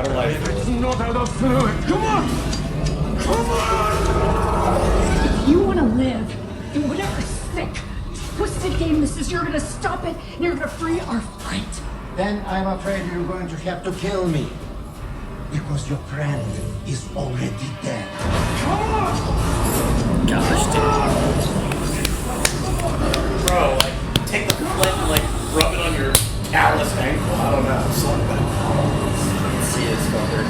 I don't like it. Come on! Come on! If you want to live in whatever sick, twisted game this is, you're gonna stop it and you're gonna free our friend. Then I'm afraid you're going to have to kill me. Because your friend is already dead. Gosh, dude. Bro, like, take the flint and, like, rub it on your callous ankle. I don't know. Something. Let's see this fucker.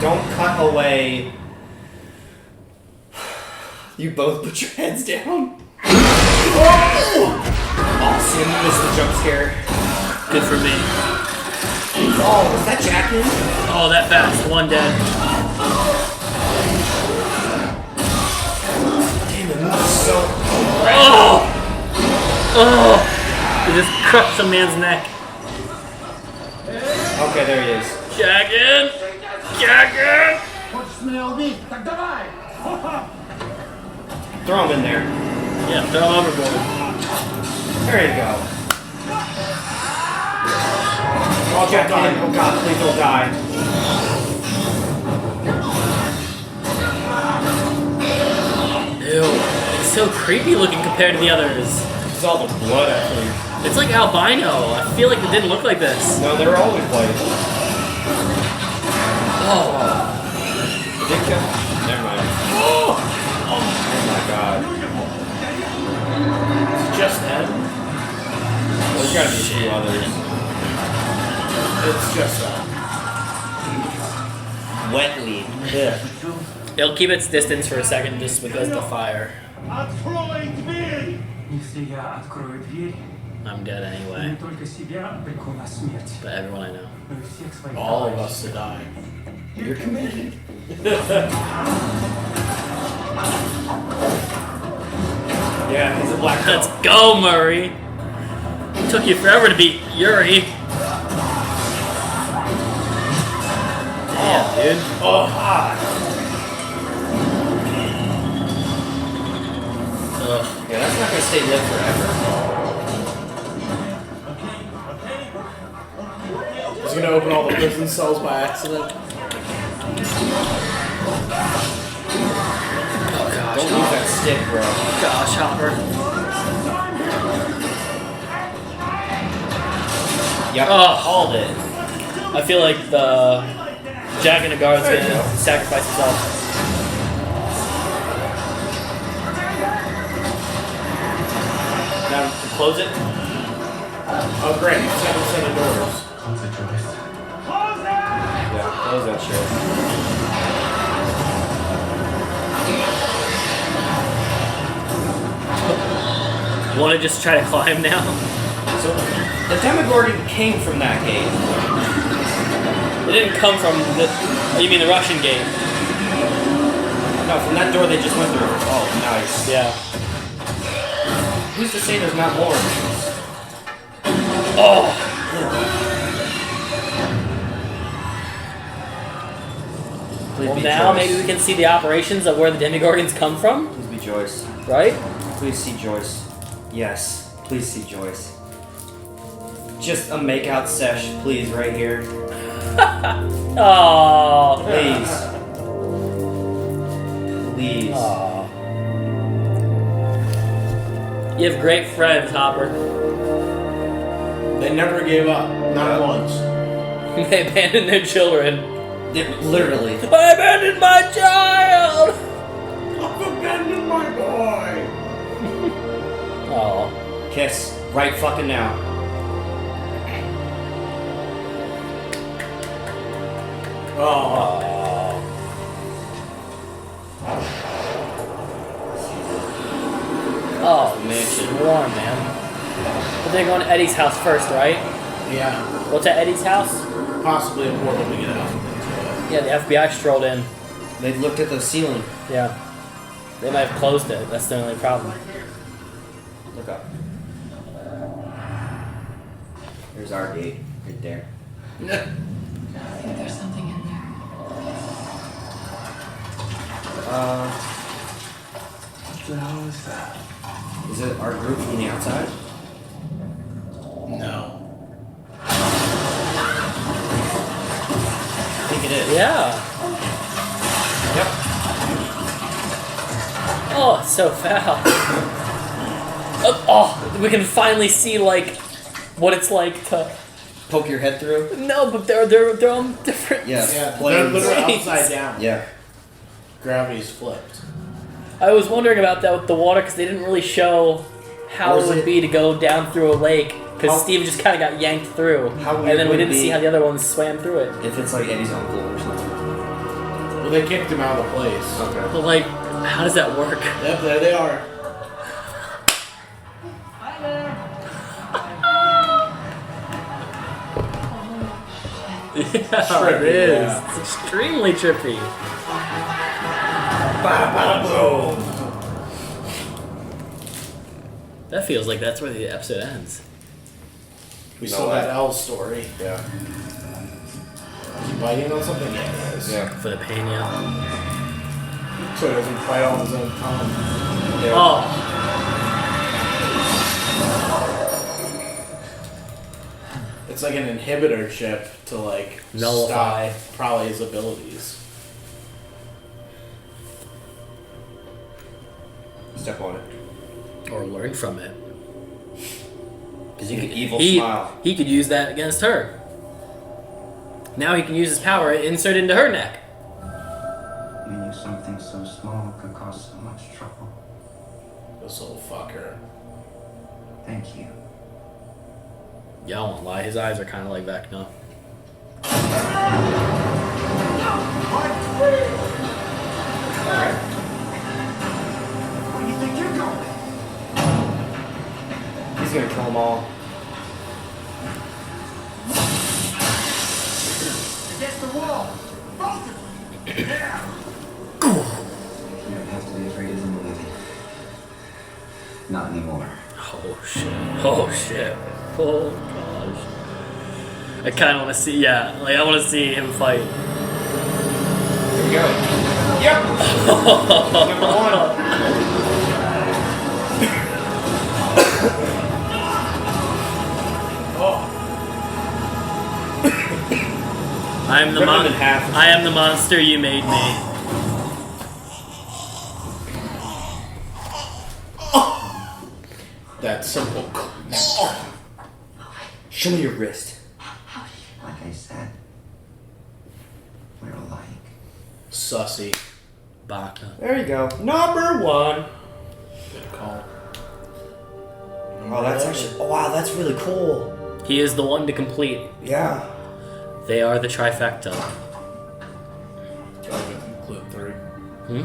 Don't cut away. You both put your heads down. Awesome. Missed the jump scare. Good for me. Oh, was that Jack in? Oh, that fast. One dead. Damn, it moves so. Oh! Oh! He just crushed some man's neck. Okay, there he is. Jaggin! Jaggin! Throw him in there. Yeah, throw him overboard. There you go. Oh, Jack in. Oh god, please don't die. Ew. It's so creepy looking compared to the others. It's all the blood, I think. It's like albino. I feel like it didn't look like this. No, they were always white. Oh. Did kill? Never mind. Oh my god. It's just them? Well, there's gotta be a few others. It's just wetly. Yeah. It'll keep its distance for a second just because of the fire. Открой дверь! Если я открою дверь, I'm dead не anyway. только себя обреку на смерть, But everyone I know. но и всех своих All of товарищей. us to die. You're committed. Yeah, he's a black belt. Let's go, Murray! It took you forever to beat Yuri. Damn, dude. Oh, hot. Ugh. Yeah, that's not gonna stay lit forever. He's gonna open all the prison cells by accident. Oh gosh. Don't lose that stick, bro. Gosh, Hopper. Yep, Oh. called it. I feel like the Jack in the Guard's There you gonna go. sacrifice himself. Now, close it. Oh great, 7 of doors. Close it, Joyce. Yeah, close that shit. Want to just try to climb now? So, the Demogorgon came from that gate. It didn't come from the. Oh, you mean the Russian gate? No, from that door they just went through. Oh, nice. Yeah. Who's to say there's not more? Oh! Please Well, be now Joyce. maybe we can see the operations of where the Demogorgons come from, Please be Joyce. right? Please see Joyce. Yes, please see Joyce. Just a makeout sesh, please, right here. Oh. Please. Please. Aw. You have great friends, Hopper. They never gave up, not once. They abandoned their children. Literally. I abandoned my child! I've abandoned my boy. Oh. Kiss. Right fucking now. Oh. Oh, Mansion. warm, man. But they're going to Eddie's house first, right? Yeah, What's at Eddie's house? possibly a portal to get out. Yeah, the FBI strolled in. They looked at the ceiling. Yeah. They might have closed it. That's the only problem. Look up. There's our gate. Right there. I think there's something in there. What the hell is that? Is it our group from the outside? No. I think it is. Yeah. Yep. Oh, it's so foul. Oh, we can finally see like what it's like to. Poke your head through. No, but they're on different. Yes. Yeah, they're Planes. literally upside down. Yeah. Gravity's flipped. I was wondering about that with the water because they didn't really show how Or it is would it- be to go down through a lake because How- Steve just kind of got yanked through, How and weird then we would it didn't be- see how the other ones swam through it. If it's like Eddie's uncle or something. Well, they kicked him out of the place. Okay. But like, how does that work? Yep, there they are. Yeah, Trippy, it is. yeah. It's extremely trippy. Bada bada boom. That feels like that's where the episode ends. We No saw way. that L story. Yeah. Is he biting on something? Yeah, he is. Yeah. For the pain, yeah. So he doesn't bite on his own tongue. Yeah. Oh, It's like an inhibitor chip to like Nullify. stop probably his abilities. Step on it. or learn from it. Because An evil smile. He could use that against her. Now he can use his power and insert it into her neck. You knew something so small could cause so much trouble. This little fucker. Thank you. Yeah, I won't lie. His eyes are kind of like VECNA. Where do you think you're going? He's gonna kill them all. Against the wall. Both of them. Yeah. You don't have to be afraid of the movie. Not anymore. Oh shit. Oh shit. Oh gosh. I kind of want to see, yeah, like I want to see him fight. Here we go. Yep. Number one. I am the Better than half. I am the monster you made me. That simple. Show me your wrist. Like I said, we're alike. Sussy. Baka. There you go. Number one. Good call. Oh, that's actually. Oh, wow, that's really cool. He is the one to complete. Yeah. They are the trifecta. Include 3.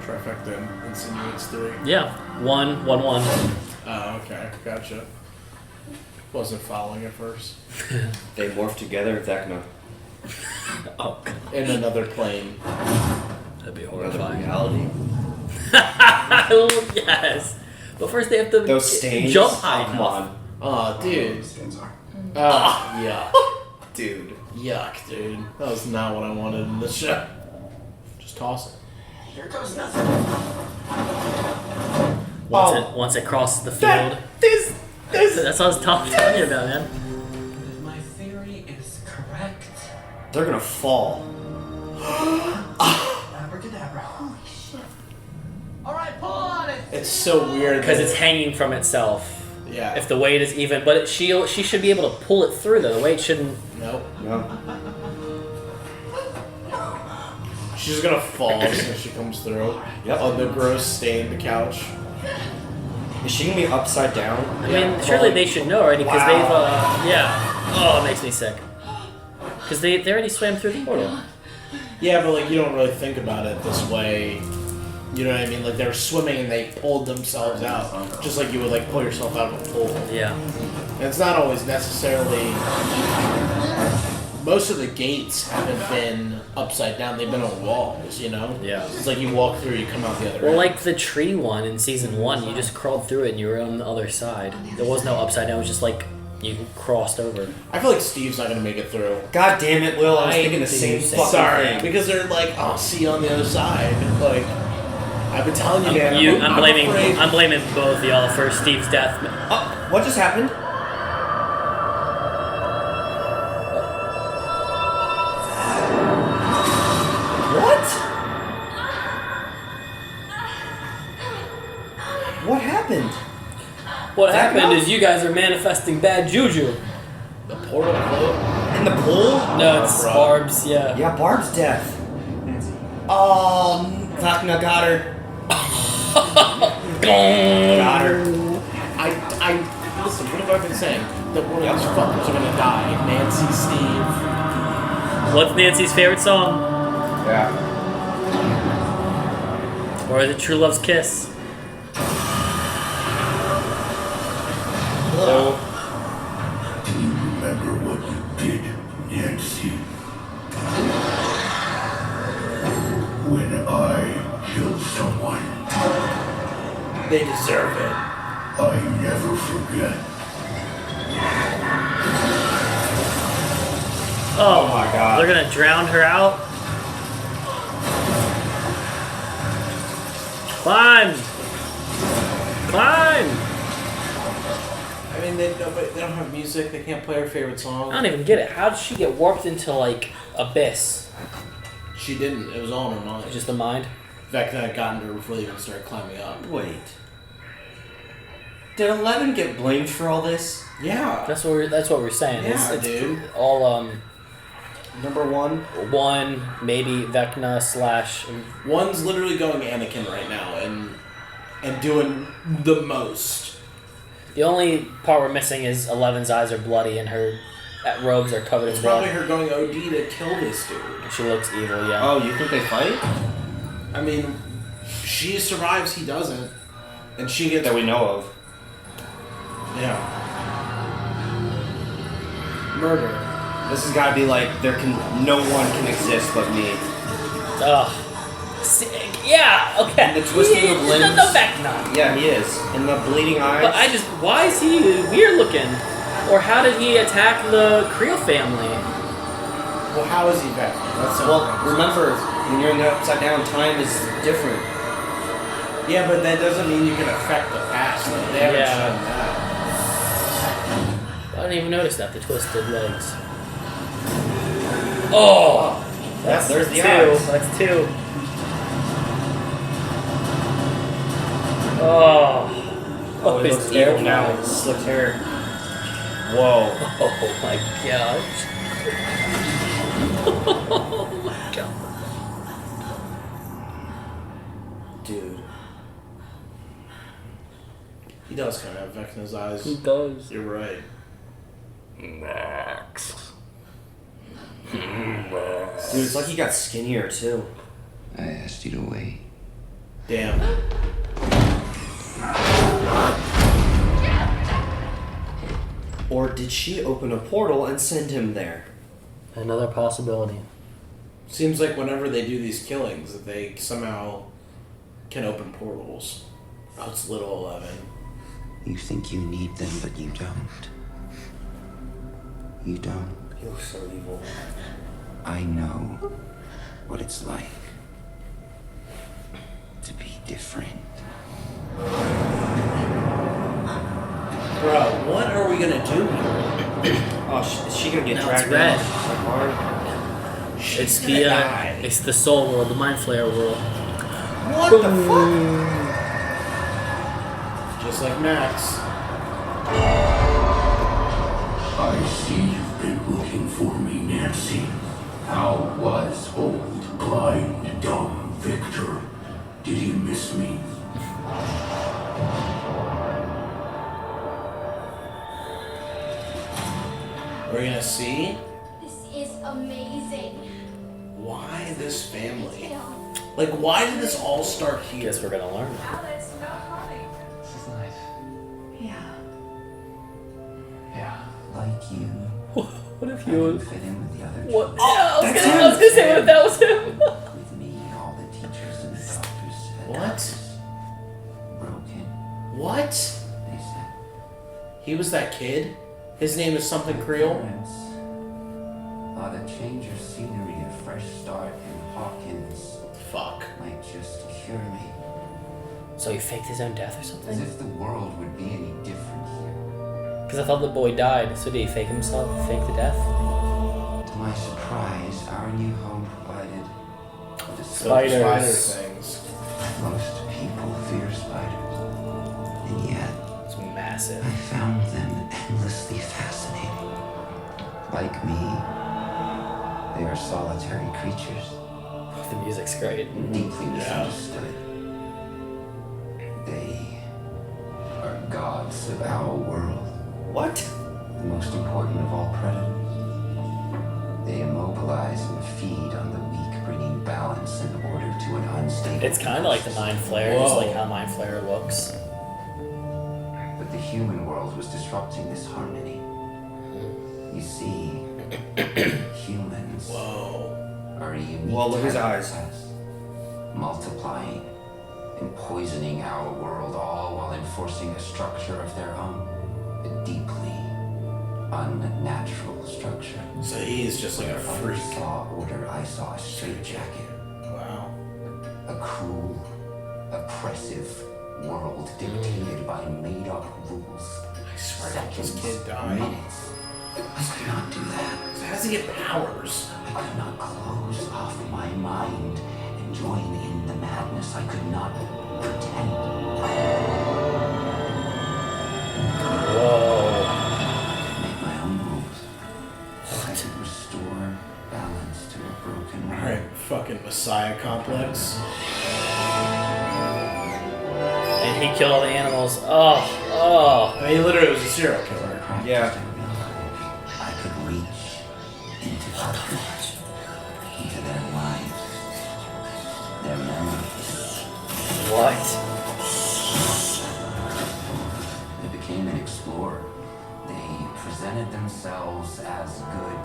Trifecta insinuates 3. Yeah. 1, 1, 1. Oh, okay. Gotcha. Wasn't following at first. They morph together, VECNA. Oh, God. In another plane. That'd be Another horrifying. reality. Yes. But first they have to Those stains. jump high. Oh, come on. Oh, dude. Those things are. Oh, yuck. Dude. Yuck, dude. That was not what I wanted in this show. Just toss it. Here goes nothing. Once it crosses the field. This. That's what I was telling you about, man. If my theory is correct, They're gonna fall. Abracadabra. Holy shit. All right, pull on it. It's so weird. Because that- it's hanging from itself. Yeah. If the weight is even, but she should be able to pull it through though. The weight shouldn't. Nope. No. She's gonna fall as soon as she comes through. Yep. On the gross stained couch. Is she gonna be upside down? I mean, surely they should know already because they've. Wow. Yeah. Oh, it makes me sick. Because they already swam through the portal. Yeah, but like you don't really think about it this way. You know what I mean? Like they're swimming and they pulled themselves out, just like you would like pull yourself out of a pool. Yeah. And it's not always necessarily. Most of the gates haven't been upside down; they've been on walls. You know. Yeah. It's like you walk through, you come out the other Well, end. like the tree one in season 1, you just crawled through it and you were on the other side. There was no upside down. It was just like you crossed over. I feel like Steve's not gonna make it through. God damn it, Will. I was I thinking the do same say- fucking Sorry, thing. because they're like, I'll see you on the other side. Like, I've been telling you, man. I'm blaming. afraid- I'm blaming both of y'all for Steve's death. Oh, what just happened? happened is you guys are manifesting bad juju. The portal closed. In the pool? No, it's bro. Barb's, yeah. Yeah, Barb's death. Nancy. Oh, VECNA got her. Got her. Listen, what have I been saying? That one of these fuckers are gonna die. Nancy, Steve. What's Nancy's favorite song? Yeah. Or is it True Love's Kiss? Hello. Do you remember what you did, Nancy? When I killed someone, They deserve it. I never forget. Oh, my God. They're gonna drown her out? Climb! Climb! I mean, they don't have music. They can't play her favorite I song. don't even get it. How did she get warped into, like, abyss? She didn't. It was all in her mind. Just the mind? Vecna had gotten to her before they even started climbing up. Wait. Did 11 get blamed for all this? Yeah. That's what we're saying. Yeah, it's dude. all, Number one? one, maybe Vecna slash... One's literally going Anakin right now and doing the most. The only part we're missing is 11's eyes are bloody and her robes are covered It's in probably blood. her going OD to kill this dude. She looks evil, yeah. Oh, you think they fight? I mean, she survives, he doesn't. And she gets... That we know of. Yeah. Murder. This has got to be like, no one can exist but me. Ugh. Yeah, okay. And the twisting of limbs. No, Vecna. Yeah, he is. And the bleeding eyes. But why is he weird looking? Or how did he attack the Creel family? Well, how is he back? That's Well, remember, when you're in the upside down, time is different. Yeah, but that doesn't mean you can affect the past. Though. They haven't Yeah. shown that. I didn't even notice that, the twisted legs. Oh! There's the two. eyes. That's two. Oh. Oh, he he's looks evil terrifying. now. With slicked hair. Whoa. Oh my gosh. Oh my god. Dude. He does kind of have Vecna's eyes. He does. You're right. Max. Dude, it's like he got skinnier too. I asked you to wait. Damn. Or did she open a portal and send him there? Another possibility. Seems like whenever they do these killings, that they somehow can open portals. Oh, it's little 11. You think you need them, but you don't. You don't. He looks so evil. I know what it's like to be different. Bro, what are we gonna do here? Oh, is she gonna get No, dragged it's red. down? Like hard? It's gonna the die. it's the soul world, the mind flayer world. What the fuck? Just like Max. I see you've been looking for me, Nancy. How was old, blind, dumb Victor? Did he miss me? We're gonna see This is amazing. why this family. Like, why did this all start here? Guess we're gonna learn. This is nice. Yeah. Yeah. Like you. What if I you can was fit in with the other what? children. I was gonna say what if that was him. With me, all the teachers and doctors said I What? was broken. What? They said He was that kid? His name is something Creole? parents thought a change of scenery, a fresh start in Hawkins Fuck. might just cure me. So he faked his own death or As something? if the world would be any different here. Because I thought the boy died. So did he fake himself? Fake the death? To my surprise, our new home provided the Spiders. Spider things. Most people fear spiders. And yet, It's massive. I Like me, they are solitary creatures, The music's great. deeply misunderstood. They are gods of our world. What? The most important of all predators. They immobilize and feed on the weak, bringing balance and order to an unstable. It's kind of like the Mind Flayer, just like how Mind Flayer looks. But the human world was disrupting this harmony. You see, humans are a unique Whoa, look at his eyes. process, multiplying and poisoning our world, all while enforcing a structure of their own. A deeply unnatural structure. So he's just like a freak. I saw order, I saw a straitjacket. Wow. A cruel, oppressive world dictated by made-up rules. I swear to God, this kid died. Minutes. I could not do that. So how does he get powers? I could not close off my mind and join in the madness. I could not pretend. Whoa. Make my own rules. I could restore balance to a broken world. Alright, fucking Messiah complex. And he killed all the animals. Oh. I mean, he literally was a serial killer. Yeah. I could reach into others, into their lives, their memories. What? They became an explorer. They presented themselves as good.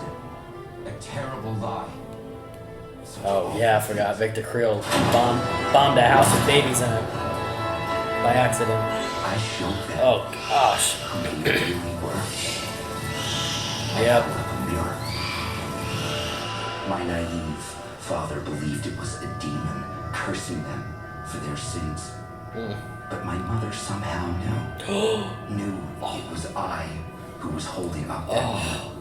A terrible lie. Oh yeah, I forgot. Victor Creel bombed a house with babies in it by accident. I showed them Oh gosh. who they really were. Yep. A mirror. My naive father believed it was a demon cursing them for their sins. But my mother somehow knew it was I who was holding up that mirror.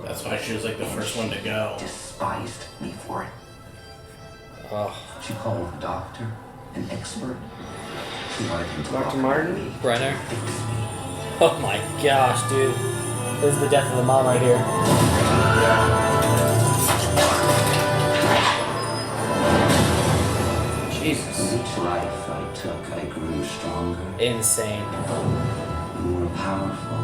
That's why she was like the first one to go. Despised me for it. Oh. She called a doctor, an expert. She wanted him to Dr. look Martin? at me, Brenner. fix me. Oh my gosh, dude. This is the death of the mom right here. Jesus. With each life I took, I grew stronger, Insane. more powerful.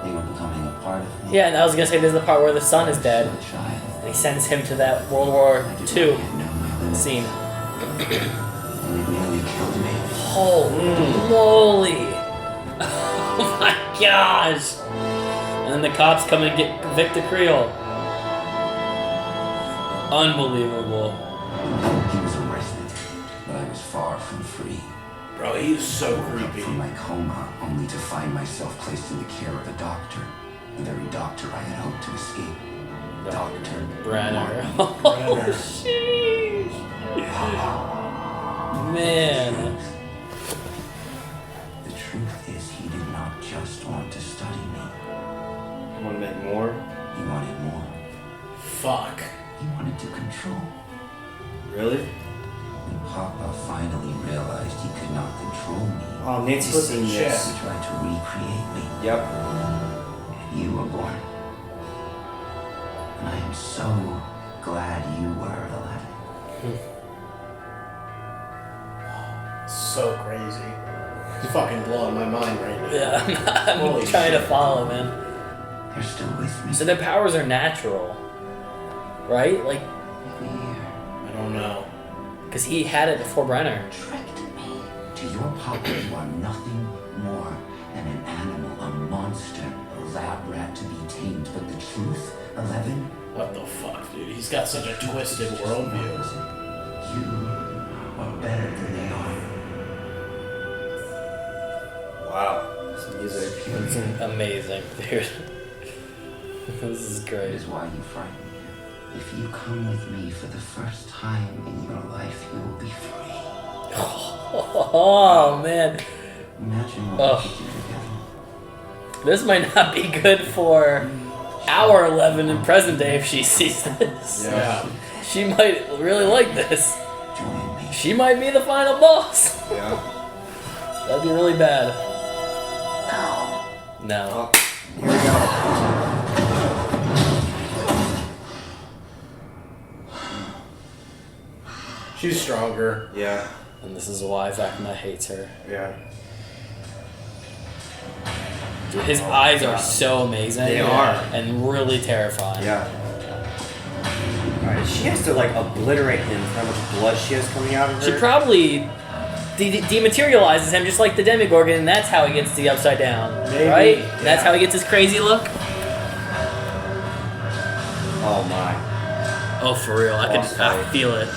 They were becoming a part of me. Yeah, and I was gonna say this is the part where the son is dead. A child. And he sends him to that World War I did II not yet know my limits, scene. and it nearly killed me. Holy moly! Oh my gosh! And then the cops come and get Victor Creel. Unbelievable. He was arrested, but I was far from free. Bro, he is so Woke up creepy. from my coma, only to find myself placed in the care of a doctor, the very doctor I had hoped to escape. Dr. Brenner. Martin. Oh, sheesh. Man. The truth is, he did not just want to study me. You want to make more? He wanted more. Fuck. He wanted to control. Really? When Papa finally realized he could not control me, Oh, Nancy's seen he this. tried to recreate me. Yep. You were born. And I am so glad you were 11. So crazy. It's fucking blowing my mind right now. Yeah, I'm Holy trying to shit. follow, man. They're still with me. So their powers are natural, right? Like, I don't know. because he had it before Brenner. Tricked me. To your Papa, you are nothing more than an animal, a monster, a lab rat to be tamed. But the truth, 11, What the fuck, dude? He's got such a twisted worldview. you are better than they are. Wow. Some music. It's amazing, dude. This is It great. is why you frighten me. If you come with me for the first time in your life, you will be free. Oh, man. Imagine what Ugh. we could do together. This might not be good for our 11 in present day if she sees this. Yeah. She might really like this. Join me. She might be the final boss. Yeah. That'd be really bad. No. Oh, here we go. She's stronger. Yeah. And this is why VECNA hates her. Yeah. Dude, his eyes are so amazing. They are. And really terrifying. Yeah. Alright, she has to like obliterate him for how much blood she has coming out of her. She probably dematerializes him just like the Demogorgon, and that's how he gets the upside down. Maybe. Right? Yeah. That's how he gets his crazy look? Oh my. Oh, for real. I Boss can fight. feel it.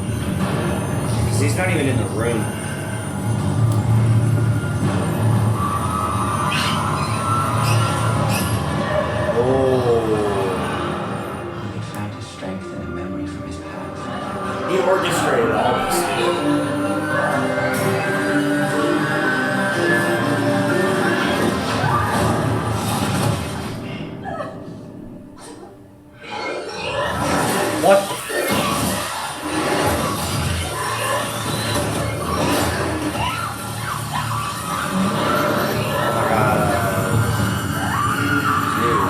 Because he's not even in the room. He found his strength in a memory from his past. He orchestrated all this. What?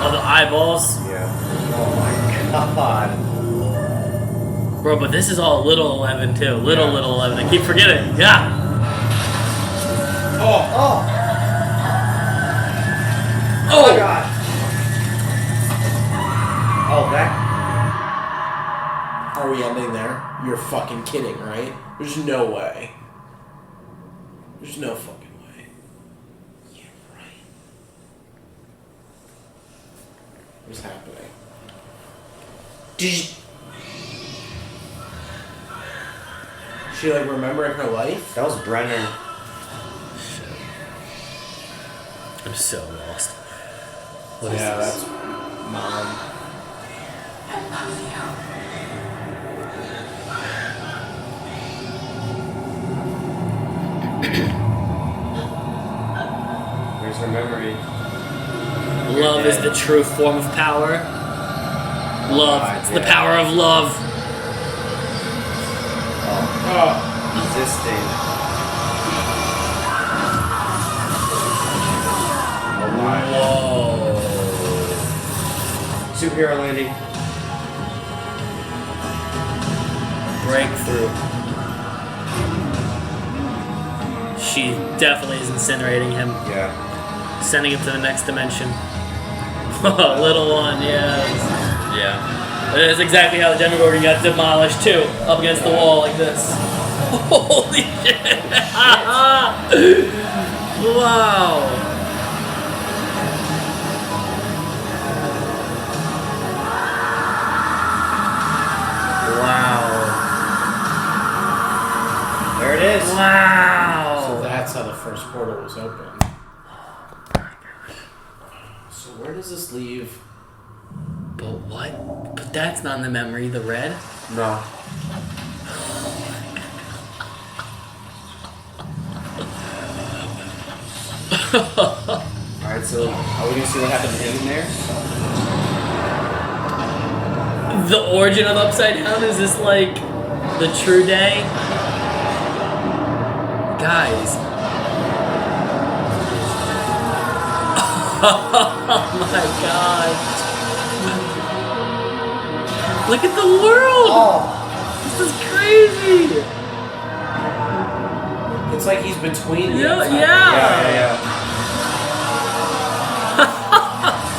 All the eyeballs. Yeah. Oh my god. Bro, but this is all Little 11 too. Little 11. I keep forgetting. Yeah. Oh Oh! my god. Oh, that. Are we ending there? You're fucking kidding, right? There's no way. There's no fucking way. Yeah, right. What's happening? Did you... She like remembering her life? That was Brenner. I'm so lost. What is Yeah, this? that's Mom. Where's her memory? Love is the true form of power. Love. It's the yeah. power of love. Oh, Resisting. Oh my. Whoa. Superhero landing. Breakthrough. She definitely is incinerating him. Yeah. Sending him to the next dimension. Little one, yes. Yeah. That's exactly how the Demogorgon got demolished too. Up against the wall like this. Holy shit! Wow. Wow. There it is. Wow. so that's how the first portal was open. So where does this leave? But what? But that's not in the memory, the red? No. Alright, so are we gonna see what happened to him in there? The origin of Upside Down? Is this like the true day? Guys. Oh my god. Look at the world! Oh! This is crazy! It's like he's between the Yeah, outside. yeah.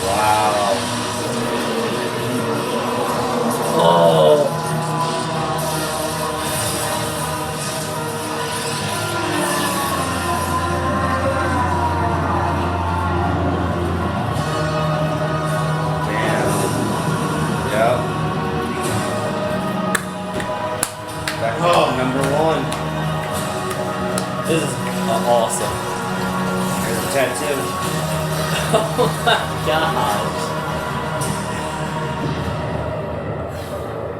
Wow. Oh. Yep. Backround number one. This is awesome. There's a tattoo. Oh my gosh.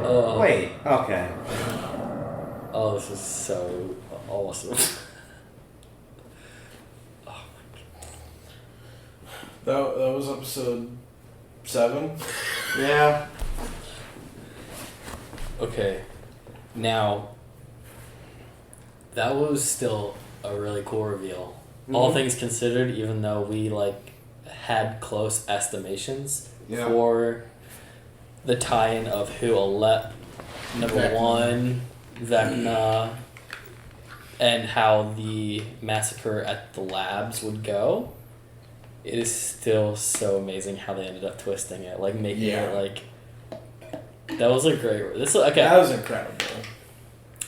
Oh. Wait, okay. Oh, this is so awesome. That was episode 7. Yeah. Okay. Now, that was still a really cool reveal. All things considered, even though we like had close estimations Yeah. for the tie-in of who number Vecna. one, Vecna, and how the massacre at the labs would go, it is still so amazing how they ended up twisting it, like making it like. That was a great. That was incredible.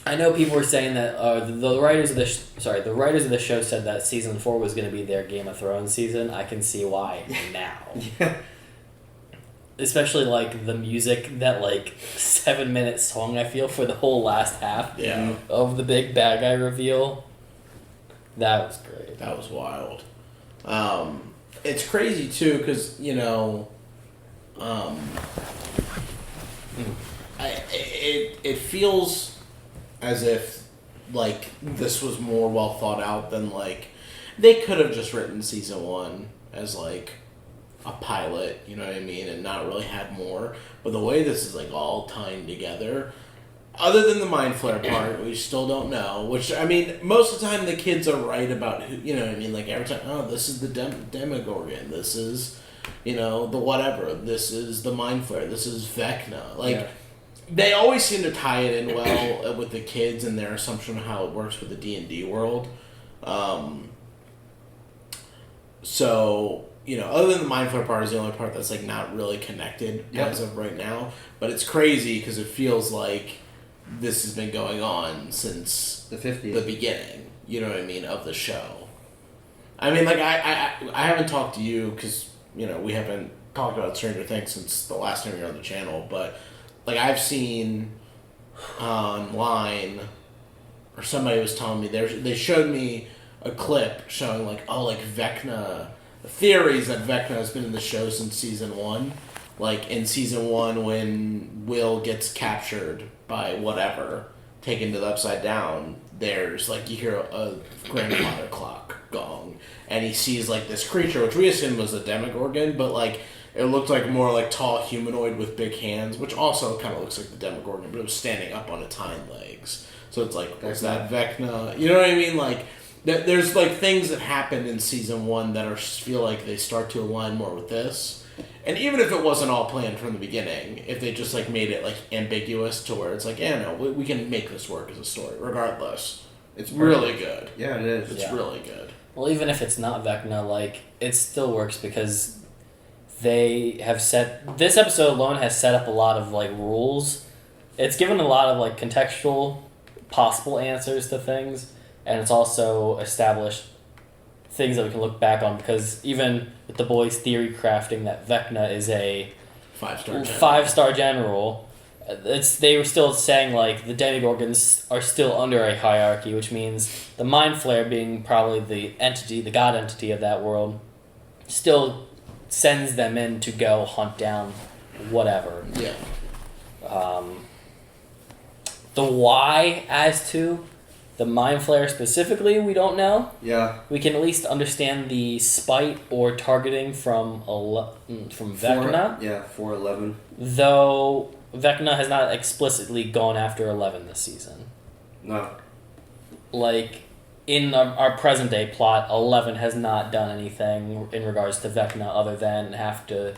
I know people were saying that the writers of the writers of the show said that season 4 was going to be their Game of Thrones season. I can see why now. Yeah. Especially like the music, that like 7-minute song I feel for the whole last half of the big bad guy reveal. That was great. That was wild. It's crazy too because it feels as if like this was more well thought out than like they could have just written season 1 as like a pilot, you know what I mean, and not really had more. But the way this is like all tying together, other than the mind flare part, we still don't know. Which I mean, most of the time the kids are right about who, you know what I mean. Like every time, oh, this is the Demogorgon. This is, the whatever. This is the mind flare. This is Vecna. Like they always seem to tie it in well with the kids and their assumption of how it works with the D&D world. So. Other than the mind flare part is the only part that's like not really connected as of right now. But it's crazy because it feels like this has been going on since the 50s, the beginning. You know what I mean, of the show. I mean, like I haven't talked to you because we haven't talked about Stranger Things since the last time you were on the channel. But like I've seen online, or somebody was telling me they showed me a clip showing like Vecna. Theories that Vecna has been in the show since season 1. Like in season 1 when Will gets captured by whatever, taken to the Upside Down, there's like you hear a grandfather clock gong and he sees like this creature which we assumed was a Demogorgon, but like it looked like more like tall humanoid with big hands, which also kind of looks like the Demogorgon, but it was standing up on its hind legs. So it's like, was that Vecna? You know what I mean? Like there's like things that happened in season 1 that feel like they start to align more with this. And even if it wasn't all planned from the beginning, if they just like made it like ambiguous to where it's like, we can make this work as a story regardless. It's really good. Yeah, it is. It's really good. Well, even if it's not Vecna, like it still works because they have this episode alone has set up a lot of like rules. It's given a lot of like contextual possible answers to things. And it's also established things that we can look back on because even with the boys' theory crafting that Vecna is a 5-star general, they were still saying like the Demogorgons are still under a hierarchy, which means the Mind Flayer being probably the god entity of that world, still sends them in to go hunt down whatever. Yeah. The why as to the Mind Flayer specifically, we don't know. Yeah. We can at least understand the spite or targeting from Vecna. 411. Though Vecna has not explicitly gone after 11 this season. No. Like, in our present day plot, 11 has not done anything in regards to Vecna other than have to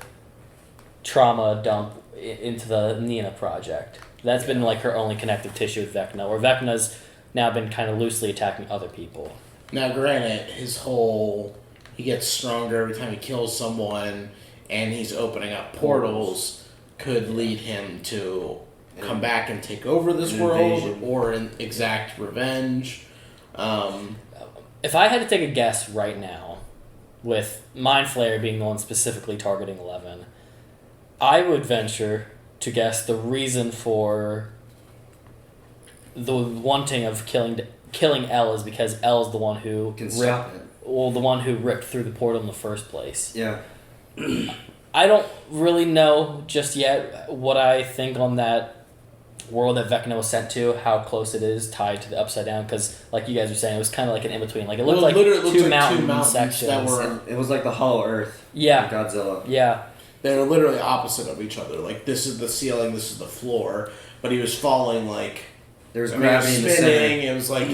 trauma dump into the Nina project. That's been like her only connective tissue with Vecna, where Vecna's now been kind of loosely attacking other people. Now, granted, he gets stronger every time he kills someone, and he's opening up portals, could lead him to come back and take over this world, or exact revenge. If I had to take a guess right now, with Mind Flayer being the one specifically targeting 11, I would venture to guess the reason for the wanting of killing Elle is because Elle is the one who can stop it. Well, the one who ripped through the portal in the first place. Yeah. I don't really know just yet what I think on that world that Vecna was sent to, how close it is tied to the Upside Down, because like you guys were saying, it was kind of like an in-between. Like it looked like two mountain sections. It was like the Hollow Earth. Yeah. Godzilla. Yeah. They were literally opposite of each other. Like, this is the ceiling, this is the floor. But he was falling, like... There was gravity in the spinning. It was like...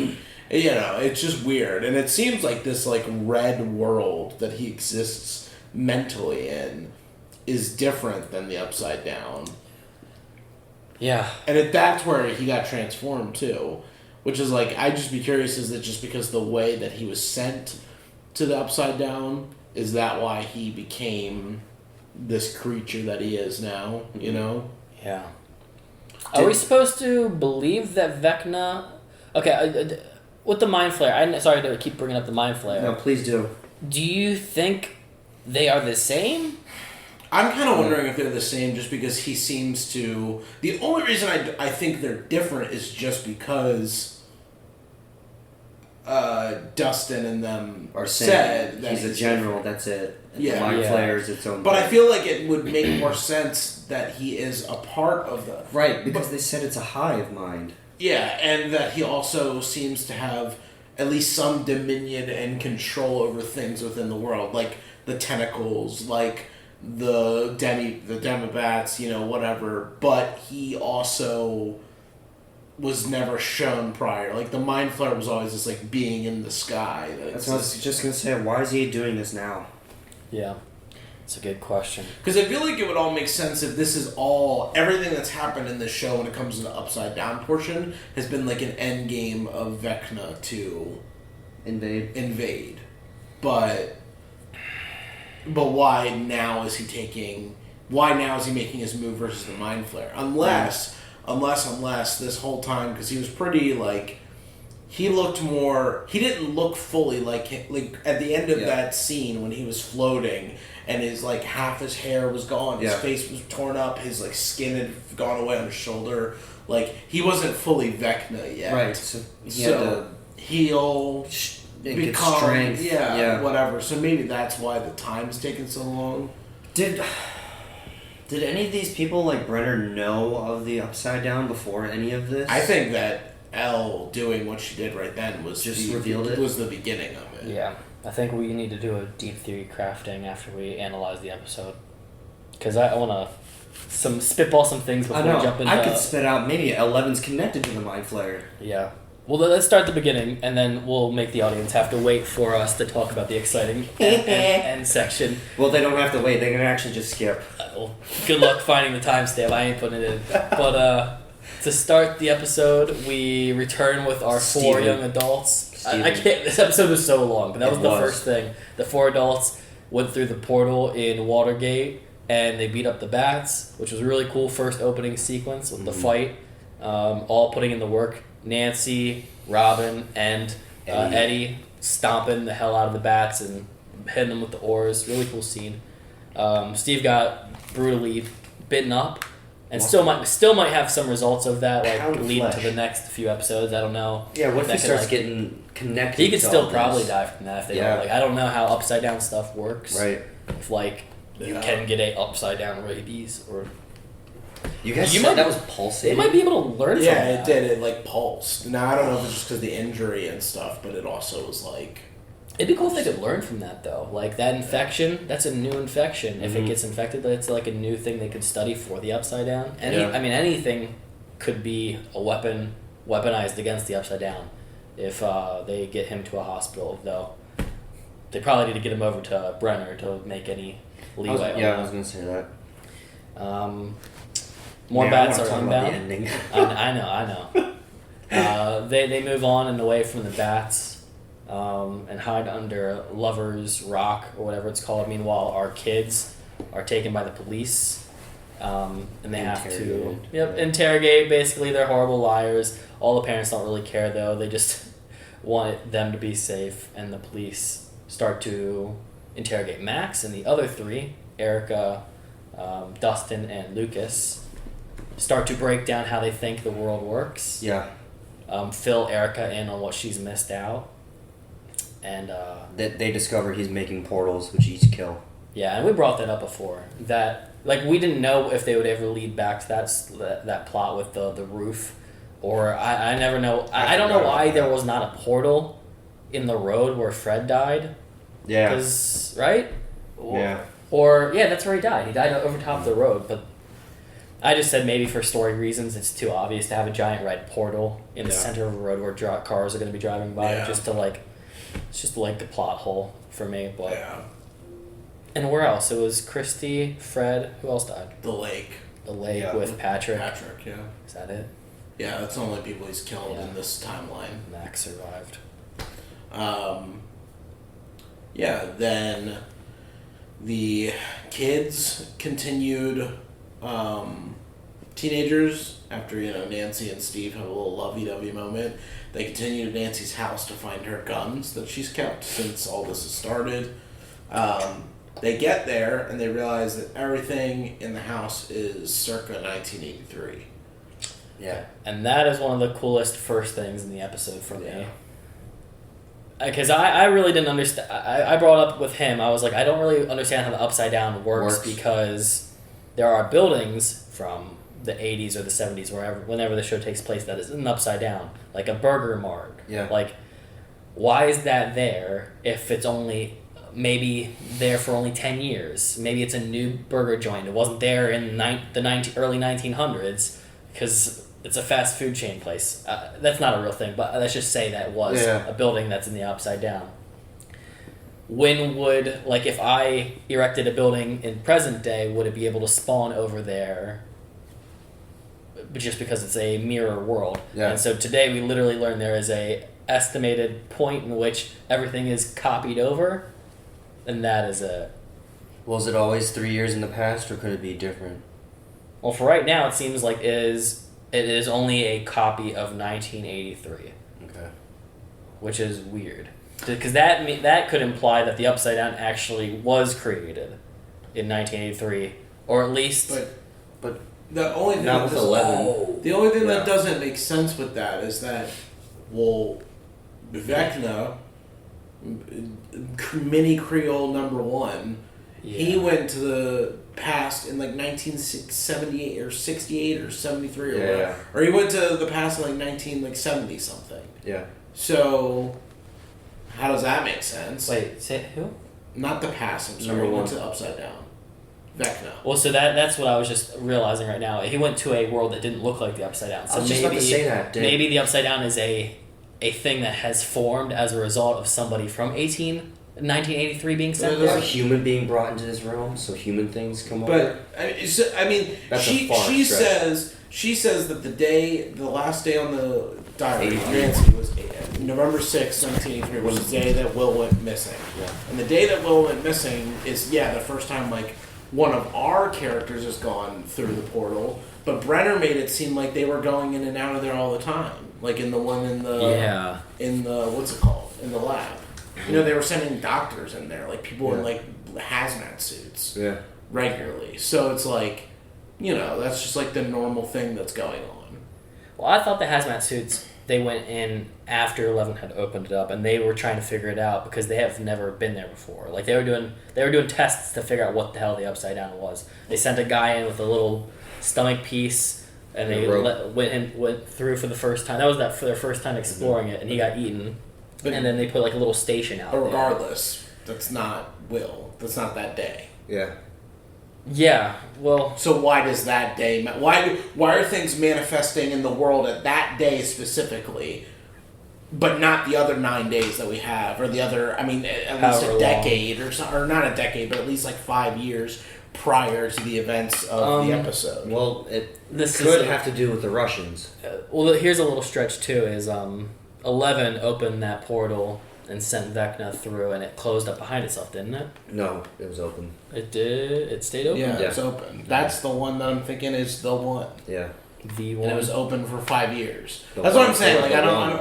it's just weird. And it seems like this, like, red world that he exists mentally in is different than the Upside Down. Yeah. And that's where he got transformed too. Which is like, I'd just be curious, is it just because the way that he was sent to the Upside Down, is that why he became this creature that he is now, you know? Yeah. Are we supposed to believe that Vecna... Okay, with the Mind Flayer, sorry to keep bringing up the Mind Flayer. No, please do. Do you think they are the same? I'm kind of wondering if they're the same just because he seems to... The only reason I think they're different is just because... Dustin and them Are said that he's a general, that's it. And Yeah. the Mind Yeah. Flayer is its own But I thing. feel like it would make more sense that he is a part of the... Right, because they said it's a hive mind. Yeah, and that he also seems to have at least some dominion and control over things within the world, like the tentacles, like the demobats, you know, whatever. But he also was never shown prior. Like the Mind Flayer was always this like being in the sky. That's what I was just gonna say. Why is he doing this now? Yeah. It's a good question. Because I feel like it would all make sense if this is all... Everything that's happened in this show when it comes to the Upside Down portion has been like an end game of Vecna to invade. But why now is he taking... Why now is he making his move versus the Mind Flayer? Unless this whole time, because he was pretty like... He looked more... He didn't look fully like at the end of that scene when he was floating and his like half his hair was gone, his face was torn up, his like skin had gone away on his shoulder. Like he wasn't fully Vecna yet. Right. So he had to heal, become strength. whatever. So maybe that's why the time's taken so long. Did any of these people like Brenner know of the Upside Down before any of this? I think that Elle doing what she did right then was Just revealed it? Was the beginning of it. Yeah. I think we need to do a deep theory crafting after we analyze the episode. Because I want to spitball some things before I know. we jump into... I could spit out maybe Eleven's connected to the Mind Flayer. Yeah. Well, let's start at the beginning, and then we'll make the audience have to wait for us to talk about the exciting end section. Well, they don't have to wait. They can actually just skip. Well, good luck finding the timestamp. I ain't putting it in. But to start the episode, we return with our four Steven. young adults. I can't. This episode was so long, but that was the first thing. The four adults went through the portal in Watergate, and they beat up the bats, which was a really cool first opening sequence with the fight. All putting in the work. Nancy, Robin, and Eddie stomping the hell out of the bats and hitting them with the oars. Really cool scene. Steve got brutally bitten up, and still might have some results of that, like leading to the next few episodes. I don't know. Yeah, what if he starts like, getting connected? He could to still all probably this? die from that if they don't. Like, I don't know how upside down stuff works. Right. If like you can get a upside down rabies or. You guys You said might- that was pulsating? They might be able to learn from Yeah, that. it did. It like pulsed. Now I don't know if it's just because of the injury and stuff, but it also was like. It'd be cool if they could learn from that, though. Like, that infection, that's a new infection. If it gets infected, that's like a new thing they could study for the Upside Down. I mean, anything could be a weapon, weaponized against the Upside Down if they get him to a hospital, though. They probably need to get him over to Brenner to make any leeway. I was going to say that. More Man, bats I are wanna talk about the inbound. ending. I know. They move on and away from the bats and hide under Lover's Rock or whatever it's called. Meanwhile, our kids are taken by the police and they have to interrogate. Basically, they're horrible liars. All the parents don't really care, though. They just want them to be safe, and the police start to interrogate Max and the other three, Erica, Dustin, and Lucas. Start to break down how they think the world works. Yeah. Fill Erica in on what she's missed out. And they discover he's making portals, which each kill. yeah, and we brought that up before. That like we didn't know if they would ever lead back to that plot with the roof, or I never know. I don't know why there was not a portal in the road where Fred died. Yeah. 'Cause, right? Yeah. Or yeah, that's where he died. He died over top of the road, but. I just said maybe for story reasons it's too obvious to have a giant red portal in the center of a road where cars are going to be driving by it's just like the plot hole for me. But and where else? It was Christy, Fred. Who else died? The lake. the lake Yeah. with Patrick. Patrick, yeah. Is that it? Yeah, that's the only people he's killed Yeah. in this timeline. Max survived. Yeah, then the kids continued teenagers after, Nancy and Steve have a little lovey-dovey moment. They continue to Nancy's house to find her guns that she's kept since all this has started. They get there and they realize that everything in the house is circa 1983. Yeah. And that is one of the coolest first things in the episode for me. Because I really didn't understand. I brought up with him, I was like, I don't really understand how the Upside Down works. Because there are buildings from the 80s or the 70s, whenever the show takes place, that is an Upside Down. Like a Burger Mart. Yeah. Like, why is that there if it's only maybe there for only 10 years? Maybe it's a new burger joint. It wasn't there in the early 1900s because it's a fast food chain place. That's not a real thing, but let's just say that was a building that's in the Upside Down. When would, like, if I erected a building in present day, would it be able to spawn over there just because it's a mirror world? Yeah. And so today we literally learned there is a estimated point in which everything is copied over, and that is a... Was it always 3 years in the past, or could it be different? Well, for right now, it seems like it is only a copy of 1983. Okay. Which is weird. Because that could imply that the Upside Down actually was created in 1983, or at least... But the only thing not with 11. The only thing that doesn't make sense with that is that, well, VECNA, Mini Creole #1, he went to the past in like 1978 or 68 or 73 or whatever. Or he went to the past in like 1970 something. Yeah. So, how does that make sense? Wait, say who? Not the past, I'm sorry. He went to Upside Down. VECNA. Well, so that's what I was just realizing right now. He went to a world that didn't look like the Upside Down. So I was just about to say that, dude. Maybe the Upside Down is a thing that has formed as a result of somebody from 1983 being sent There's there. a human being brought into this realm, so human things come over. But I mean, That's she a far stretch. says that the last day on the diary, 83. Nancy, was November 6th, 1983, was the day that Will went missing. Yeah. And the day that Will went missing is the first time like one of our characters has gone through the portal. But Brenner made it seem like they were going in and out of there all the time, like in the one in the what's it called, in the lab. They were sending doctors in there, like people in like hazmat suits, regularly. So it's like, that's just like the normal thing that's going on. Well, I thought the hazmat suits, they went in after 11 had opened it up, and they were trying to figure it out because they have never been there before. Like they were doing tests to figure out what the hell the Upside Down was. They sent a guy in with a little stomach piece, and they went through for the first time. That was for their first time exploring it, and he got eaten. And then they put like a little station out But there. regardless, that's not Will. That's not that day. Yeah. Yeah, well... So why does that day... Why are things manifesting in the world at that day specifically, but not the other 9 days that we have, or the other... I mean, at least a decade, or not a decade, but at least like 5 years prior to the events of the episode. Well, it could have to do with the Russians. Well, here's a little stretch, too, is 11 opened that portal and sent Vecna through, and it closed up behind itself, didn't it? No, it was open. It did? It stayed open? Yeah, it's open. That's the one that I'm thinking is the one. Yeah. The one. And it was open for 5 years. The That's what one. I'm saying. Like The I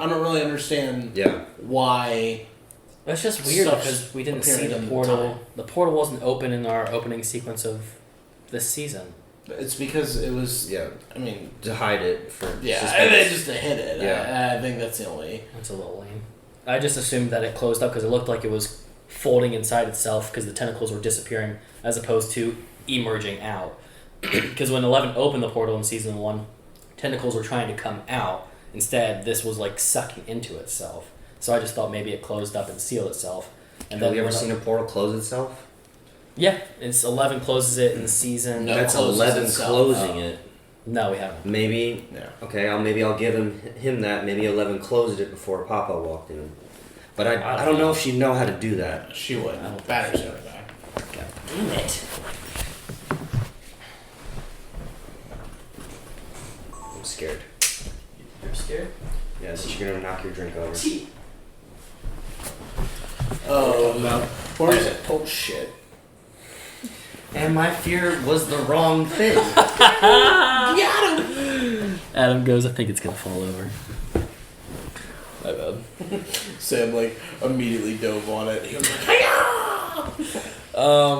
don't really understand why... That's just weird stuff's because we didn't see appearing the in portal. time. The portal wasn't open in our opening sequence of this season. It's because it was... I mean... To hide it for suspense. and then just to hit it. Yeah. I think that's the only... That's a little lame. I just assumed that it closed up because it looked like it was folding inside itself because the tentacles were disappearing as opposed to emerging out. Because when 11 opened the portal in season 1, tentacles were trying to come out. Instead, this was like sucking into itself. So I just thought maybe it closed up and sealed itself. And Have you ever seen a portal close itself? Yeah, it's 11 closes it in season. That's 11 closing it. No, we haven't. Maybe. Yeah. Okay, maybe I'll give him that. Maybe 11 closed it before Papa walked in. But I don't know if she'd know how to do that. She would. Batter's over there. Damn it. scared. You're scared? Yes, you're gonna knock your drink over. Or is it? Oh shit. And my fear was the wrong thing. Adam goes, I think it's gonna fall over. My bad. Sam like immediately dove on it. He was like,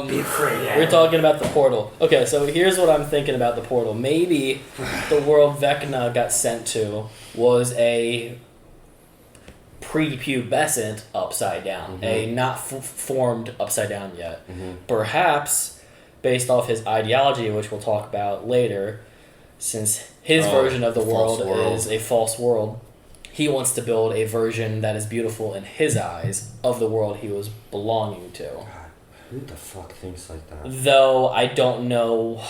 Be afraid. We're talking about the portal. Okay, so here's what I'm thinking about the portal. Maybe the world VECNA got sent to was a prepubescent upside down, a not formed upside down yet. Perhaps, based off his ideology, which we'll talk about later, since his version of the world is a false world, he wants to build a version that is beautiful in his eyes of the world he was belonging to. Who the fuck thinks like that? Though I don't know.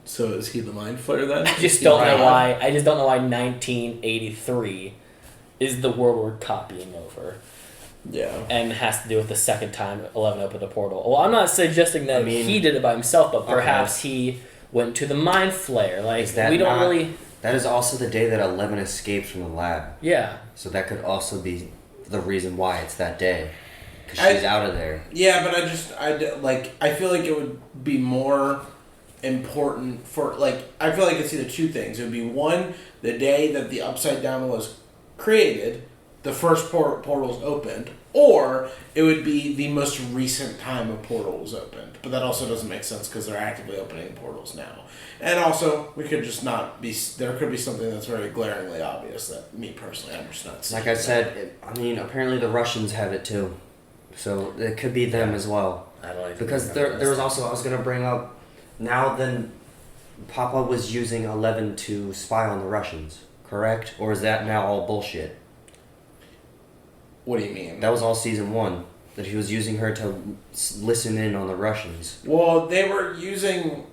So is he the mind flayer then? I just don't know why. I just don't know why 1983 is the world we're copying over. Yeah. And has to do with the second time 11 opened a portal. Well, I'm not suggesting that he did it by himself, but perhaps he went to the mind flayer. Like, we don't really. That is also the day that 11 escaped from the lab. Yeah. So that could also be the reason why it's that day. Because she's out of there. Yeah, but I feel like it would be more important for, I feel like it's either two things. It would be one, the day that the Upside Down was created, the first portals opened, or it would be the most recent time a portal was opened. But that also doesn't make sense because they're actively opening portals now. And also, we could just not be, there could be something that's very glaringly obvious that me personally, I'm just not seeing. Like I said, apparently the Russians have it too. So it could be them as well. I don't even because there was also, I was going to bring up, now then Papa was using 11 to spy on the Russians, correct? Or is that now all bullshit? What do you mean? That was all season 1. That he was using her to listen in on the Russians. Well, they were using...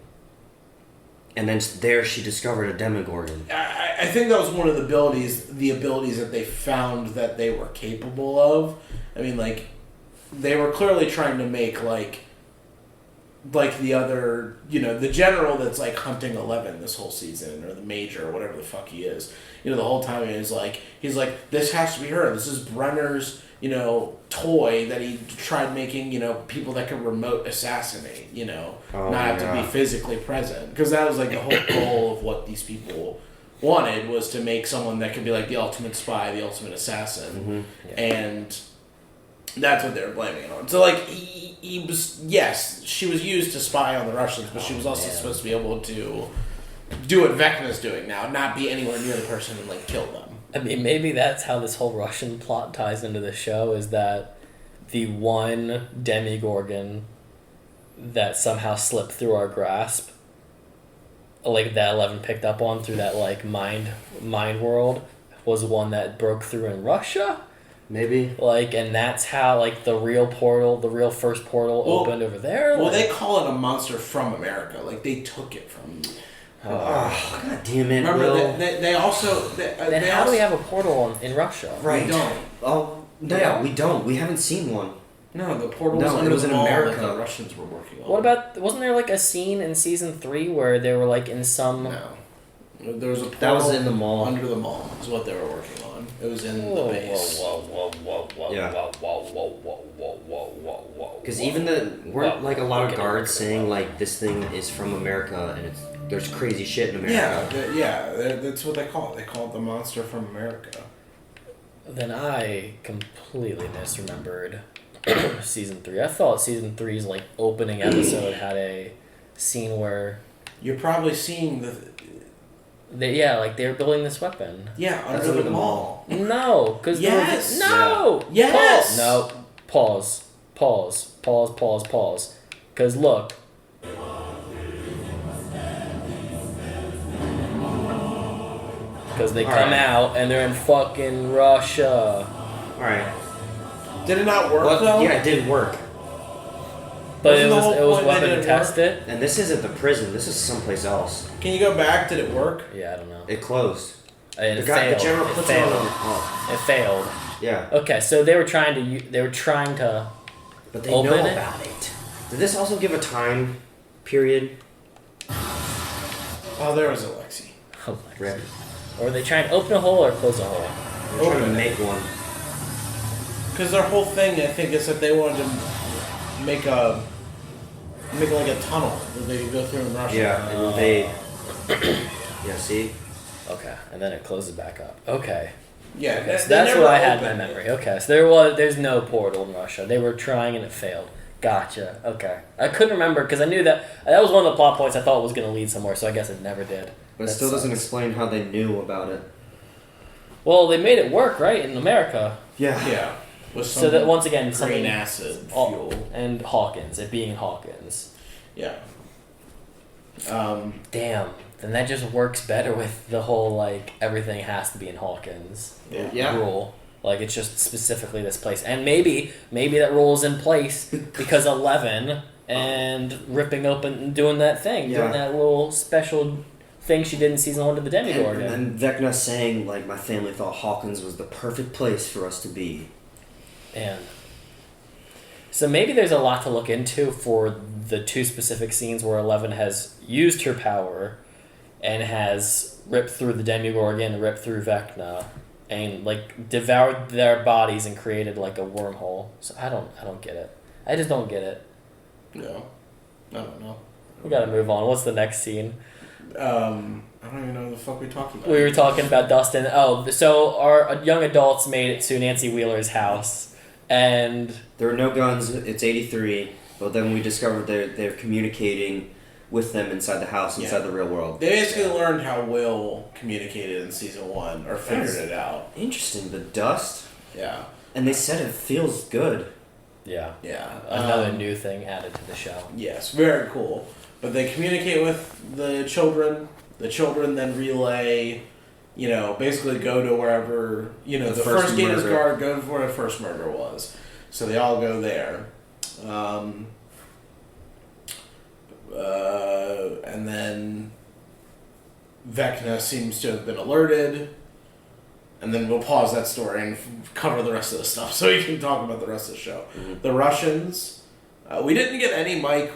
And then there she discovered a Demogorgon. I think that was one of the abilities that they found that they were capable of. I mean, they were clearly trying to make, the other, the general that's, hunting 11 this whole season, or the major, or whatever the fuck he is. The whole time he's like, this has to be her. This is Brenner's, toy that he tried making, people that could remote assassinate, not have to be physically present. Because that was, the whole goal of what these people wanted, was to make someone that could be, the ultimate spy, the ultimate assassin. And that's what they were blaming it on. So, he was, yes, she was used to spy on the Russians, but she was also supposed to be able to do what Vecna's doing now, not be anywhere near the person and, kill them. I mean, maybe that's how this whole Russian plot ties into the show, is that the one Demogorgon that somehow slipped through our grasp, that 11 picked up on through that, mind world, was one that broke through in Russia? Maybe. And that's how, the real first portal opened over there? Well, they call it a monster from America. They took it from... Oh, God damn it, remember, Will. they also... Then how do we have a portal in Russia? Right. We don't. Oh, no, we don't. We haven't seen one. No, the portal was it under was the in mall America. that the Russians were working on. What about... Wasn't there, a scene in Season 3 where they were, in some... No. There was a portal... That was in the mall. Under the mall is what they were working on. It was in the base. Because even weren't a lot of guards saying this thing is from America and there's crazy shit in America. That's what they call it. They call it the monster from America. Then I completely misremembered Season 3. I thought Season 3's opening episode had a scene where you're probably seeing they were building this weapon. Yeah, under the mall. No, because yes. No. Yeah. Yes. No. Pause. Because look. Because they come out and they're in fucking Russia. Alright. Did it not work though? Yeah, it did work. But it was weapon to test it. And this isn't the prison. This is someplace else. Can you go back? Did it work? Yeah, I don't know. It closed. And The general puts it on. It failed. Yeah. Okay, so they were trying to. But they open know it? about it. Did this also give a time period? Oh, there was Alexi. Rip. Or were they trying to open a hole or close a hole? They're trying to make one. Because their whole thing, I think, is that they wanted to make like a tunnel that they could go through in Russia. Yeah, and they. Yeah, see? Okay, and then it closes back up. Okay. Yeah, Okay, so that's what I had in my memory. Okay, so there's no portal in Russia. They were trying and it failed. Gotcha. Okay. I couldn't remember because I knew that was one of the plot points I thought was going to lead somewhere, so I guess it never did. But it still doesn't explain how they knew about it. Well, they made it work, right, in America. Yeah. Yeah. With some So that once again, green something acid fuel. and Hawkins, it being Hawkins. Yeah. Damn. Then that just works better with the whole like everything has to be in Hawkins Yeah. rule. Like it's just specifically this place, and maybe that rule is in place because 11 and ripping open and doing that thing, doing that little special thing she did in season 1 to the Demigorgon. And Vecna saying like my family thought Hawkins was the perfect place for us to be. And so maybe there's a lot to look into for the 2 specific scenes where 11 has used her power and has ripped through the Demigorgon, ripped through Vecna, and like devoured their bodies and created like a wormhole. So I don't get it. I just don't get it. No. I don't know. We gotta move on. What's the next scene? I don't even know what the fuck we're talking about. We were talking about Dustin. Oh, so our young adults made it to Nancy Wheeler's house, and there were no guns. It's 83, but then we discovered they're communicating with them inside the house, inside the real world. They basically learned how Will communicated in season 1, or figured it out. Interesting. The dust. Yeah. And they said it feels good. Yeah. Yeah. Another new thing added to the show. Yes, very cool. But they communicate with the children. The children then relay, basically go to wherever, the first gate is guard, go to where the first murder was. So they all go there. And then Vecna seems to have been alerted. And then we'll pause that story and cover the rest of the stuff so we can talk about the rest of the show. Mm-hmm. The Russians, we didn't get any Mike,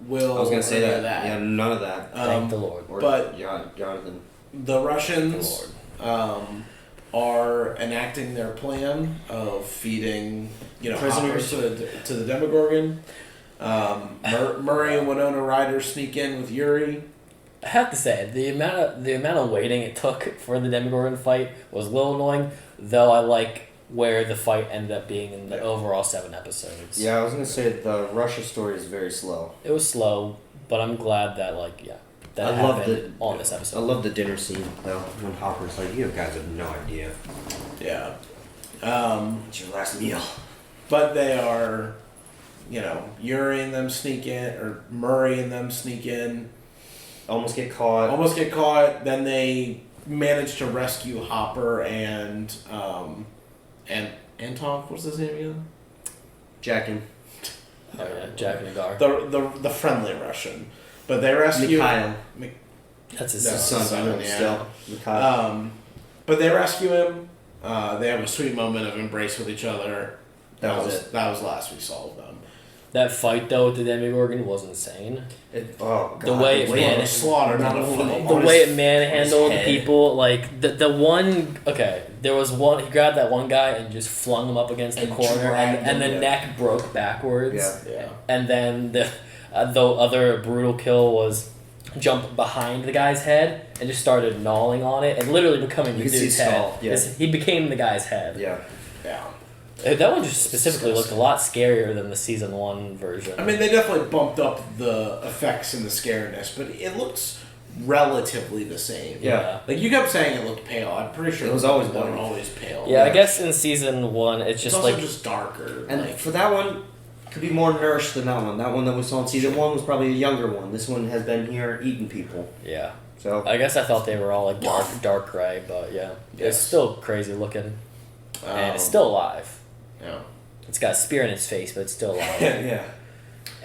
Will. I was going to say that. that. Yeah, none of that. Thank the Lord. But Jonathan. The Russians are enacting their plan of feeding, prisoners to the Demogorgon. Murray and Winona Ryder sneak in with Yuri. I have to say, the amount of waiting it took for the Demogorgon fight was a little annoying, though I like where the fight ended up being in the overall 7 episodes. Yeah, I was going to say the Russia story is very slow. It was slow, but I'm glad that, that happened on this episode. I love the dinner scene, though, when Hopper's like, you guys have no idea. Yeah. It's your last meal. But they are, Yuri and them sneak in, or Murray and them sneak in. Almost get caught. Then they manage to rescue Hopper and Anton. What's his name again? Jackin. Oh yeah, Jack and Gar. The friendly Russian, but they rescue Mikhail. That's his son. Yeah. Mikhail. But they rescue him. They have a sweet moment of embrace with each other. That was last we saw of them. That fight though with the Demogorgon was insane. The way it slaughtered the way it manhandled people, like the one. Okay, there was one. He grabbed that one guy and just flung him up against the corner, and the neck broke backwards. Yeah. And then the other brutal kill was jump behind the guy's head and just started gnawing on it and literally becoming the dude's head. Yeah. He became the guy's head. Yeah. That one just specifically looked a lot scarier than the season 1 version. I mean, they definitely bumped up the effects and the scariness, but it looks relatively the same. Yeah. Like, you kept saying it looked pale. I'm pretty sure it was always pale. Yeah, I guess in season 1, it's also just darker. And for that one, could be more nourished than that one. That one that we saw in season 1 was probably a younger one. This one has been here eating people. Yeah. So I guess I thought they were all like dark gray, but yeah. It's still crazy looking. And it's still alive. Yeah. It's got a spear in its face, but it's still alive. Yeah.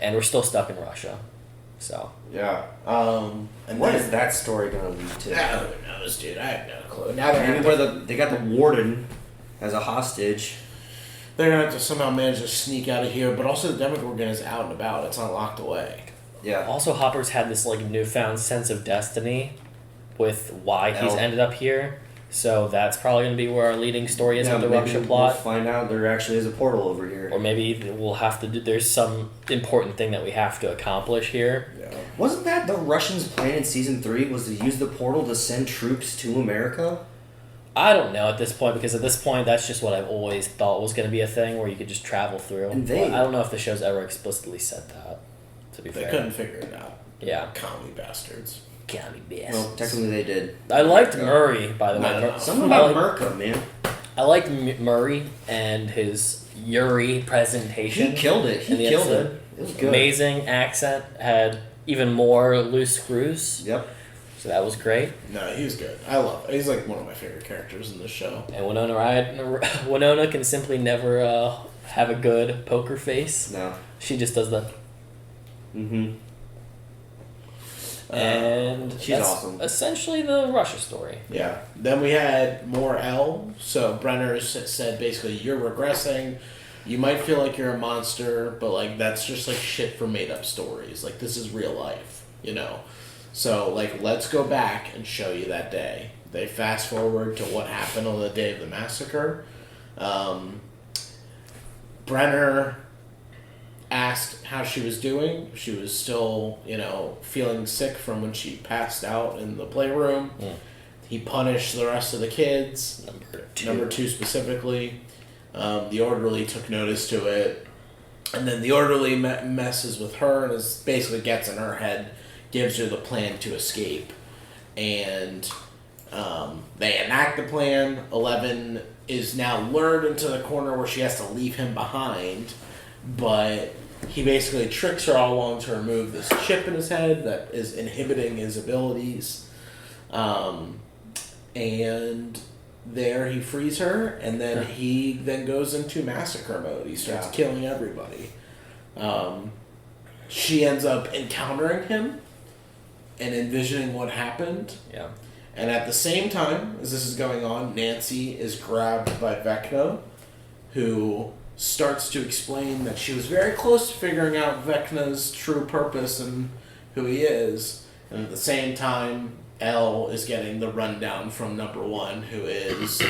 And we're still stuck in Russia. So. Yeah. And what is that story going to lead to? I don't know, dude. I have no clue. Now they got the warden as a hostage. They're going to have to somehow manage to sneak out of here, but also the Demogorgon is out and about. It's not locked away. Yeah. Also, Hopper's had this like newfound sense of destiny with why he's L. ended up here. So that's probably going to be where our leading story is with the maybe Russia plot. We'll find out there actually is a portal over here. Or maybe we'll have to do, there's some important thing that we have to accomplish here. Yeah. Wasn't that the Russians' plan in season 3 was to use the portal to send troops to America? I don't know at this point, because at this point that's just what I've always thought was going to be a thing where you could just travel through. And Well, I don't know if the show's ever explicitly said that, to be They fair. couldn't figure it out. Yeah. Commie bastards. County best. Well, technically they did. I liked Murray, by the way. No. Something I about like- Merca, man. I liked Murray and his Yuri presentation. He killed it. in He the killed episode. it. It was good. Amazing accent. Had even more loose screws. Yep. So that was great. No, he was good. I love it. He's like one of my favorite characters in this show. And Winona can simply never have a good poker face. No. She just does that. Mm-hmm. And she's that's awesome. Essentially the Russia story. Yeah. Then we had more L. So Brenner said basically, you're regressing. You might feel like you're a monster, but like that's just like shit for made up stories. Like this is real life, you know? So like let's go back and show you that day. They fast forward to what happened on the day of the massacre. Brenner asked how she was doing. She was still, you know, feeling sick from when she passed out in the playroom. Mm. He punished the rest of the kids. Number two specifically. The orderly took notice to it. And then the orderly messes with her and basically gets in her head, gives her the plan to escape. And they enact the plan. 11 is now lured into the corner where she has to leave him behind. But he basically tricks her all along to remove this chip in his head that is inhibiting his abilities. And there he frees her, and then he then goes into massacre mode. He starts killing everybody. She ends up encountering him and envisioning what happened. Yeah. And at the same time as this is going on, Nancy is grabbed by VECNA, who starts to explain that she was very close to figuring out VECNA's true purpose and who he is. And at the same time, Elle is getting the rundown from number one, who is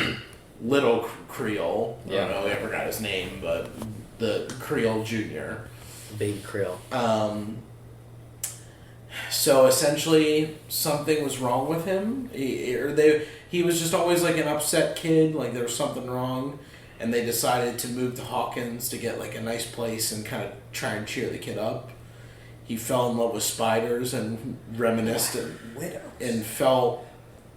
Little Creole. I don't know, I forgot his name, but the Creole Jr. Baby Creole. So essentially, something was wrong with him. He was just always like an upset kid, like there was something wrong. And they decided to move to Hawkins to get like a nice place and kind of try and cheer the kid up. He fell in love with spiders and reminisced and felt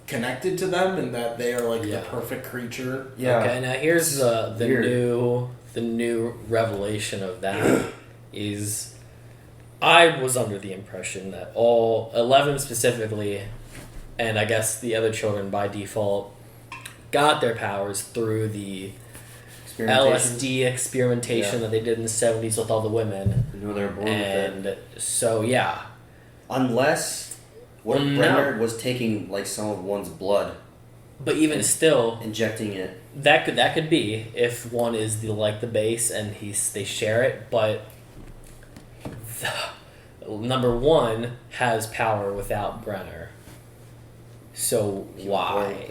connected to them and that they are like the perfect creature. Yeah. Okay, now here's the new revelation of that is I was under the impression that all 11 specifically, and I guess the other children by default, got their powers through the LSD experimentation that they did in the 70s with all the women. You know, they were born and with it. So, yeah. Unless Brenner was taking like some of one's blood. But even still, injecting it. That could be if one is the base and they share it, but number one has power without Brenner. So why?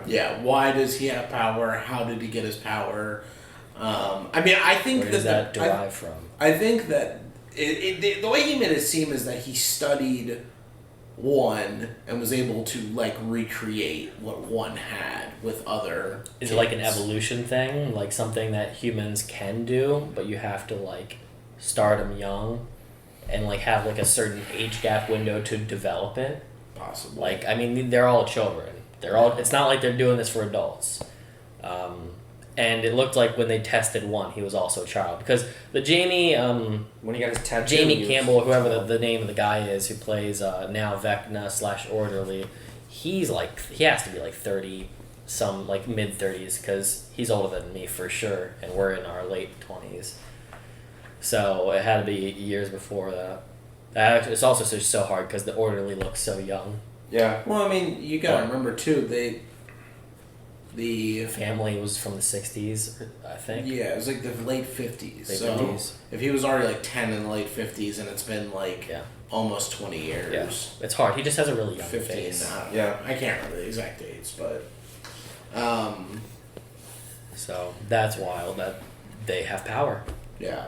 Yeah, why does he have power? How did he get his power? I mean, I think where does that derive from? I think that the way he made it seem is that he studied one and was able to like recreate what one had with other. Is it like an evolution thing, like something that humans can do, but you have to like start them young, and like have like a certain age gap window to develop it? Possibly. Like, I mean, they're all children. They're all. It's not like they're doing this for adults. And it looked like when they tested one, he was also a child because the Jamie. When he got his tattoo, Jamie Campbell, or whoever the name of the guy is who plays now VECNA / Orderly, he has to be like 30, some like mid 30s because he's older than me for sure, and we're in our late 20s. So it had to be years before that. It's also just so hard because the Orderly looks so young. Yeah. Well, I mean, you gotta remember too. The family was from the 60s, I think. Yeah, it was like the late 50s. Late so 50s. if he was already like 10 in the late 50s and it's been like almost 20 years. Yeah. It's hard. He just has a really young 15 face. now. I can't remember the exact dates, but so that's wild that they have power. Yeah.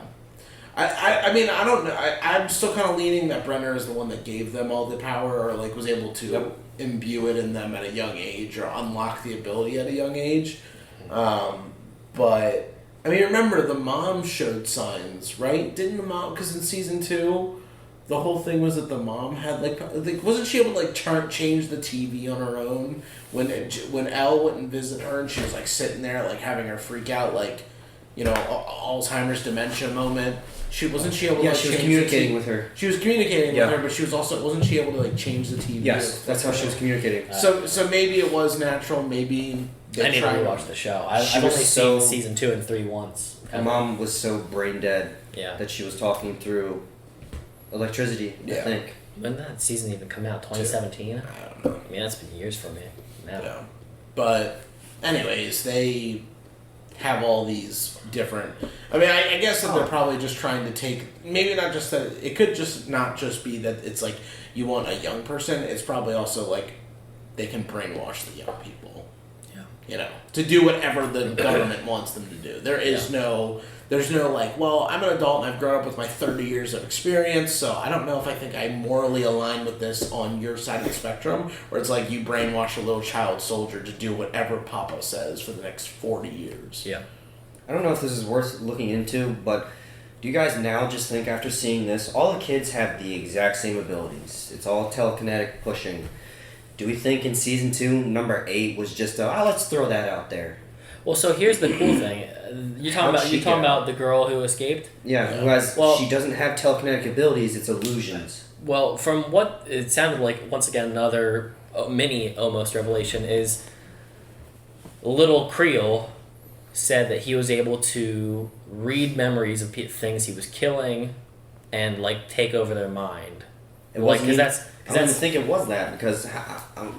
I mean, I don't know. I'm still kind of leaning that Brenner is the one that gave them all the power or, like, was able to imbue it in them at a young age or unlock the ability at a young age. But, I mean, remember, the mom showed signs, right? Didn't the mom... Because in Season 2, the whole thing was that the mom had, like... Wasn't she able to, like, change the TV on her own? When Elle went and visited her and she was, like, sitting there, like, having her freak out, like, you know, Alzheimer's dementia moment... She wasn't she able to she was communicating with her. She was communicating with her, but she was also wasn't she able to like change the TV? Yes, that's how she was communicating. So maybe it was natural. Maybe I need to rewatch the show. I've only seen season 2 and 3 once. My mom was so brain dead Yeah. that she was talking through electricity. I think. When did that season even come out? 2017. I don't know. I mean, that's been years for me. Now. Yeah. But anyways, they have all these different... I mean, I guess that they're probably just trying to take... Maybe not just that... It could just not just be that it's like you want a young person. It's probably also like they can brainwash the young people. Yeah. You know, to do whatever the government wants them to do. There is no... There's no like, well, I'm an adult and I've grown up with my 30 years of experience, so I don't know if I think I morally align with this on your side of the spectrum, where it's like you brainwash a little child soldier to do whatever Papa says for the next 40 years. Yeah. I don't know if this is worth looking into, but do you guys now just think after seeing this, all the kids have the exact same abilities? It's all telekinetic pushing. Do we think in season 2, number 8 was just let's throw that out there? Well, so here's the cool thing. You're talking about the girl who escaped? Yeah, who has she doesn't have telekinetic abilities, it's illusions. Well, from what it sounded like, once again, another mini almost revelation is little Creel said that he was able to read memories of things he was killing and like take over their mind. It wasn't. I don't think it was that because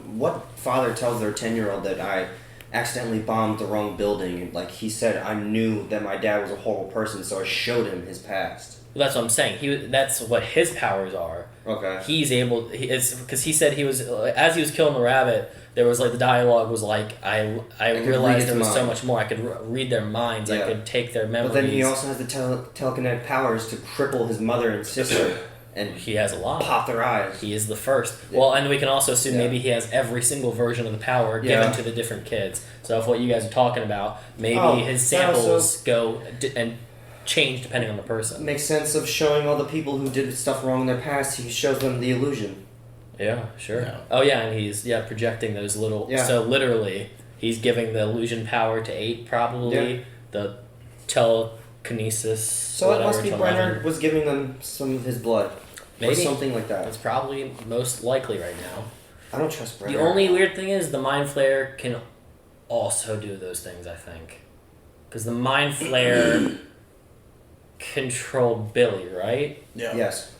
what father tells their 10-year-old that I accidentally bombed the wrong building? Like he said, I knew that my dad was a horrible person, so I showed him his past. Well, that's what I'm saying. That's what his powers are. Okay. He's able. Because he said he was as he was killing the rabbit. There was like the dialogue was like I realized there was so much more. I could read their minds. Yeah. I could take their memories. But then he also has the telekinetic powers to cripple his mother and sister. And he has a lot. Pop their eyes. He is the first. Yeah. Well, and we can also assume maybe he has every single version of the power given to the different kids. So if what you guys are talking about, maybe his samples go and change depending on the person. Makes sense of showing all the people who did stuff wrong in their past. He shows them the illusion. Yeah, sure. Yeah. Oh yeah, and he's projecting those little. Yeah. So literally, he's giving the illusion power to 8, probably the telekinesis. So it must be Brenner was giving them some of his blood. Maybe. Or something like that. That's probably most likely right now. I don't trust Brenner. The only weird thing is the Mind Flayer can also do those things, I think. Because the Mind Flayer controlled Billy, right? Yeah. Yes.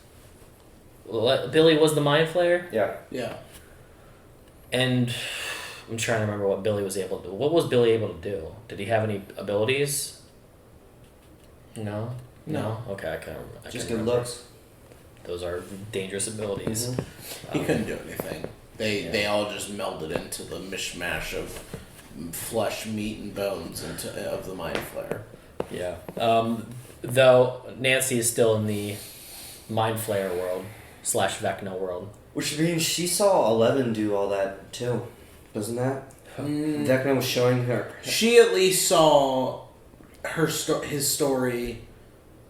Billy was the Mind Flayer? Yeah. Yeah. And I'm trying to remember what Billy was able to do. What was Billy able to do? Did he have any abilities? No? Okay, I can't remember. Just good looks. Those are dangerous abilities. Mm-hmm. He couldn't do anything. They all just melded into the mishmash of flesh, meat, and bones of the Mind Flayer. Yeah. Though Nancy is still in the Mind Flayer world / VECNA world. Which means she saw 11 do all that too, doesn't that? VECNA was showing her. She at least saw his story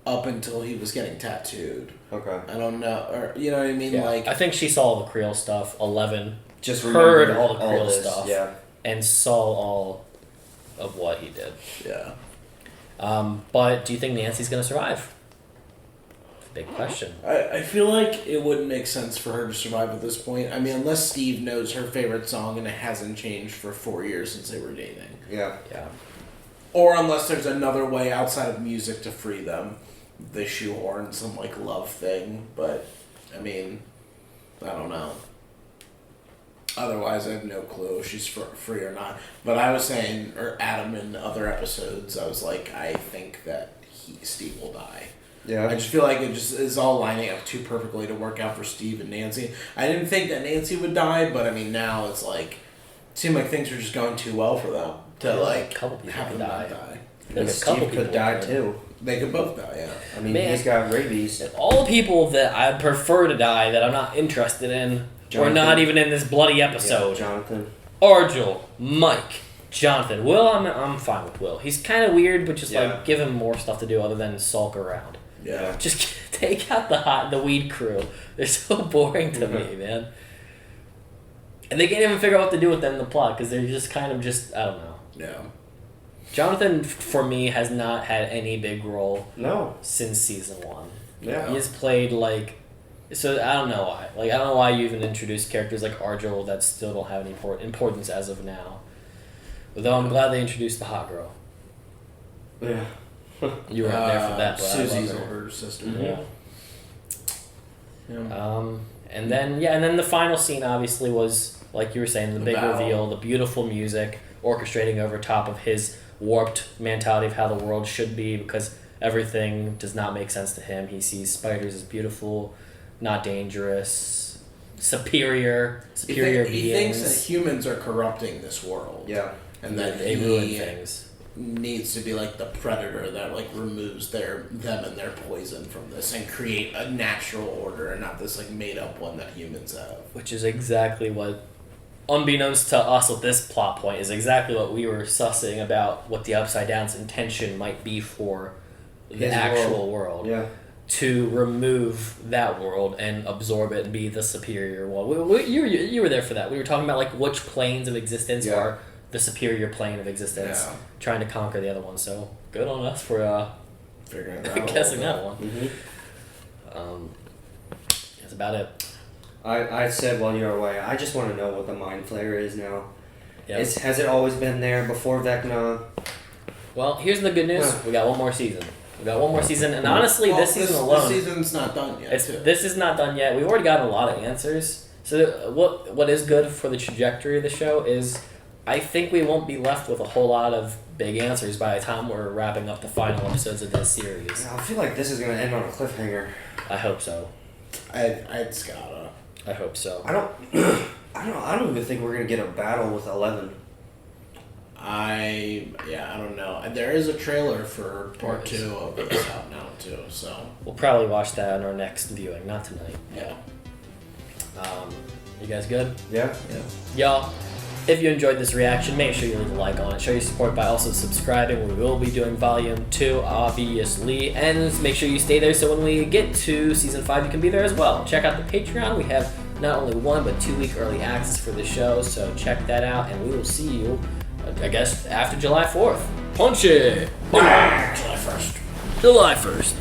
up until he was getting tattooed. Okay. I don't know, or you know what I mean? Yeah. Like I think she saw all the Creel stuff. 11 just heard all the Creel stuff. Yeah. And saw all of what he did. Yeah. But do you think Nancy's gonna survive? It's a big question. I feel like it wouldn't make sense for her to survive at this point. I mean, unless Steve knows her favorite song and it hasn't changed for 4 years since they were dating. Yeah. Yeah. Or unless there's another way outside of music to free them. They shoehorn some, like, love thing. But, I mean, I don't know. Otherwise, I have no clue if she's free or not. But I was saying, or Adam in other episodes, I was like, I think that Steve will die. Yeah. I just feel like it just is all lining up too perfectly to work out for Steve and Nancy. I didn't think that Nancy would die, but I mean, now it's like, it seemed like things were just going too well for them to like a couple people have could them die. not die. And Steve could die too. They could both die, yeah. I mean, Man. he's got rabies. All the people that I'd prefer to die that I'm not interested in, or not even in this bloody episode. Yeah, Jonathan. Argel, Mike, Jonathan. Will, I'm fine with Will. He's kind of weird, but just like give him more stuff to do other than sulk around. Yeah. Just take out the weed crew. They're so boring to me, man. And they can't even figure out what to do with them in the plot because they're just kind of just, I don't know. Yeah. Jonathan, for me, has not had any big role since season 1. Yeah. He has played, like... So, I don't know why. Like, I don't know why you even introduced characters like Argel that still don't have any importance as of now. Though I'm glad they introduced the hot girl. Yeah. You weren't there for that, but Susie's I love her. older sister. Yeah. And then the final scene obviously was, like you were saying, the big battle. reveal, the beautiful music, orchestrating over top of his warped mentality of how the world should be because everything does not make sense to him. He sees spiders as beautiful, not dangerous, superior He beings. thinks that humans are corrupting this world. Yeah. And that they ruin things. Needs to be like the predator that like removes them and their poison from this and create a natural order and not this like made up one that humans have. Which is exactly what, unbeknownst to us with this plot point, is exactly what we were sussing about what the Upside Down's intention might be for the His actual world. Yeah. To remove that world and absorb it and be the superior one. You were there for that. We were talking about like which planes of existence are the superior plane of existence, trying to conquer the other one. So good on us for figuring that out. guessing that one. Mm-hmm. That's about it. I said while you were away, I just want to know what the Mind Flayer is now. Yep. Has it always been there before VECNA? Well, here's the good news. We got one more season. And honestly, this season alone... This season's not done yet, This is not done yet. We've already got a lot of answers. So what is good for the trajectory of the show is I think we won't be left with a whole lot of big answers by the time we're wrapping up the final episodes of this series. I feel like this is going to end on a cliffhanger. I hope so. It's gotta. I hope so. I don't even think we're going to get a battle with 11. I don't know. There is a trailer for part 2 of this out now too, so we'll probably watch that in our next viewing, not tonight. Yeah. You guys good? Yeah. Y'all, if you enjoyed this reaction, make sure you leave a like on it. Show your support by also subscribing. We will be doing Volume 2, obviously. And make sure you stay there so when we get to Season 5, you can be there as well. Check out the Patreon. We have not only 1, but 2 week early access for the show. So check that out, and we will see you, I guess, after July 4th. Punch it! July 1st. July 1st.